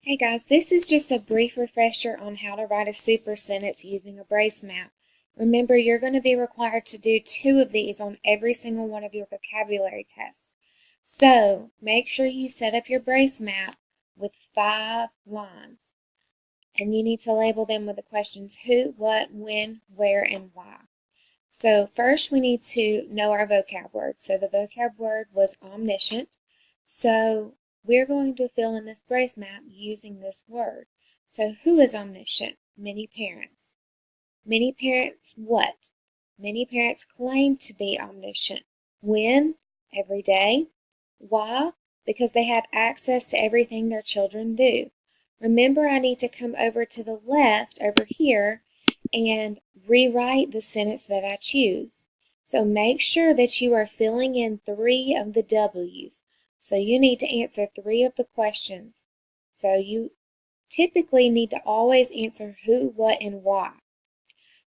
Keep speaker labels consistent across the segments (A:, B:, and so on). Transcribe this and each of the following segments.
A: Hey guys, this is just a brief refresher on how to write a super sentence using a brace map. Remember, you're going to be required to do 2 of these on every single one of your vocabulary tests. So, make sure you set up your brace map with 5 lines. And you need to label them with the questions who, what, when, where, and why. So first we need to know our vocab word. So the vocab word was omniscient. So we're going to fill in this brace map using this word. So who is omniscient? Many parents. Many parents what? Many parents claim to be omniscient. When? Every day. Why? Because they have access to everything their children do. Remember, I need to come over to the left over here and rewrite the sentence that I choose. So make sure that you are filling in 3 of the W's. So you need to answer 3 of the questions. So you typically need to always answer who, what, and why.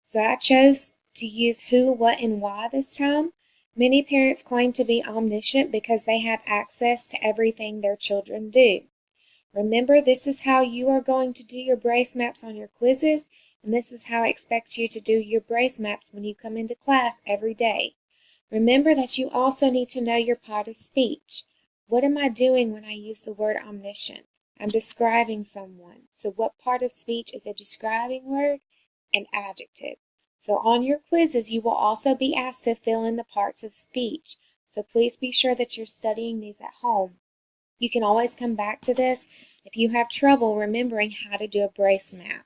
A: So I chose to use who, what, and why this time. Many parents claim to be omniscient because they have access to everything their children do. Remember, this is how you are going to do your brace maps on your quizzes, and this is how I expect you to do your brace maps when you come into class every day. Remember that you also need to know your part of speech. What am I doing when I use the word omniscient? I'm describing someone. So what part of speech is a describing word? An adjective. So on your quizzes, you will also be asked to fill in the parts of speech. So please be sure that you're studying these at home. You can always come back to this if you have trouble remembering how to do a brace map.